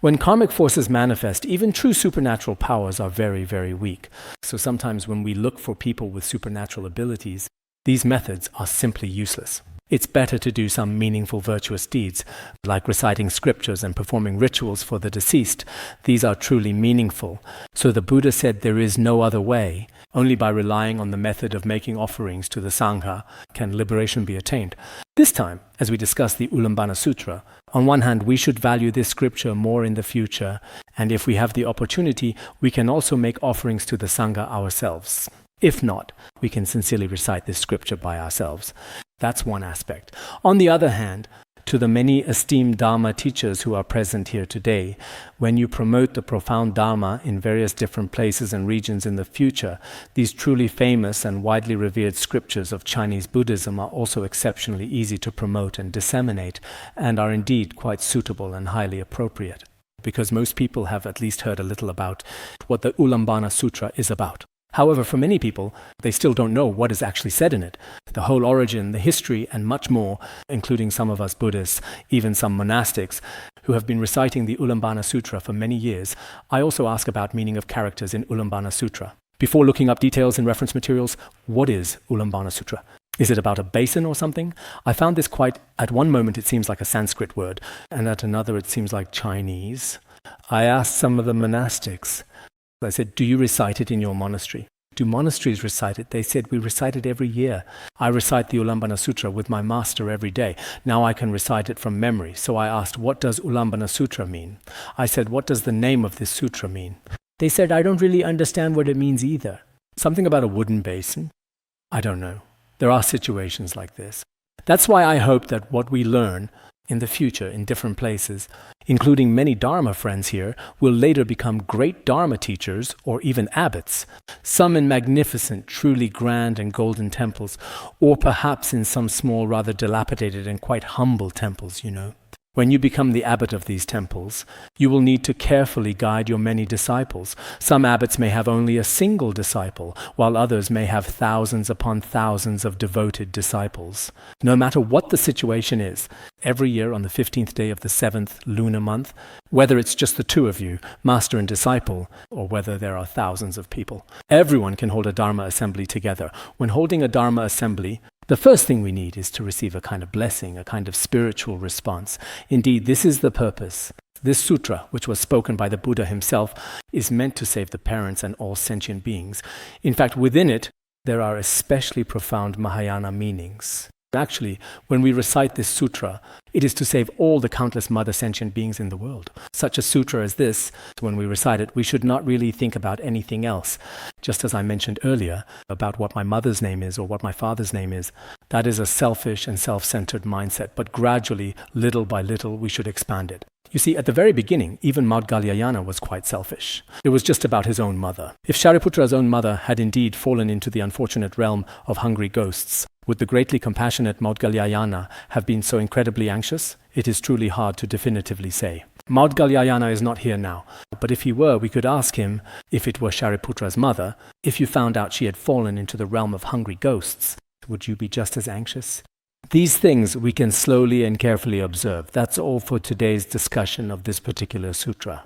When karmic forces manifest, even true supernatural powers are very, very weak. So sometimes when we look for people with supernatural abilities, these methods are simply useless. It's better to do some meaningful virtuous deeds, like reciting scriptures and performing rituals for the deceased. These are truly meaningful. So the Buddha said there is no other way. Only by relying on the method of making offerings to the Sangha can liberation be attained. This time, as we discuss the Ullambana Sutra, on one hand, we should value this scripture more in the future, and if we have the opportunity, we can also make offerings to the Sangha ourselves. If not, we can sincerely recite this scripture by ourselves. That's one aspect. On the other hand, to the many esteemed Dharma teachers who are present here today, when you promote the profound Dharma in various different places and regions in the future, these truly famous and widely revered scriptures of Chinese Buddhism are also exceptionally easy to promote and disseminate, and are indeed quite suitable and highly appropriate, because most people have at least heard a little about what the Ullambana Sutra is about. However, for many people, they still don't know what is actually said in it. The whole origin, the history, and much more, including some of us Buddhists, even some monastics, who have been reciting the Ullambana Sutra for many years. I also ask about meaning of characters in Ullambana Sutra. Before looking up details in reference materials, what is Ullambana Sutra? Is it about a basin or something? I found this at one moment it seems like a Sanskrit word, and at another it seems like Chinese. I asked some of the monastics. I said, do you recite it in your monastery? Do monasteries recite it? They said, we recite it every year. I recite the Ullambana Sutra with my master every day. Now I can recite it from memory. So I asked, what does Ullambana Sutra mean? I said, what does the name of this sutra mean? They said, I don't really understand what it means either. Something about a wooden basin? I don't know. There are situations like this. That's why I hope that what we learn in the future in different places, including many Dharma friends here, will later become great Dharma teachers or even abbots, some in magnificent, truly grand and golden temples, or perhaps in some small, rather dilapidated and quite humble temples, When you become the abbot of these temples, you will need to carefully guide your many disciples. Some abbots may have only a single disciple, while others may have thousands upon thousands of devoted disciples. No matter what the situation is, every year on the 15th day of the 7th lunar month, whether it's just the two of you, master and disciple, or whether there are thousands of people, everyone can hold a Dharma assembly together. When holding a Dharma assembly, the first thing we need is to receive a kind of blessing, a kind of spiritual response. Indeed, this is the purpose. This sutra, which was spoken by the Buddha himself, is meant to save the parents and all sentient beings. In fact, within it, there are especially profound Mahayana meanings. Actually, when we recite this sutra, it is to save all the countless mother sentient beings in the world. Such a sutra as this, when we recite it, we should not really think about anything else. Just as I mentioned earlier about what my mother's name is or what my father's name is, that is a selfish and self-centered mindset, but gradually, little by little, we should expand it. You see, at the very beginning, even Maudgalyayana was quite selfish. It was just about his own mother. If Shariputra's own mother had indeed fallen into the unfortunate realm of hungry ghosts, would the greatly compassionate Maudgalyayana have been so incredibly anxious? It is truly hard to definitively say. Maudgalyayana is not here now, but if he were, we could ask him, if it were Shariputra's mother, if you found out she had fallen into the realm of hungry ghosts, would you be just as anxious? These things we can slowly and carefully observe. That's all for today's discussion of this particular sutra.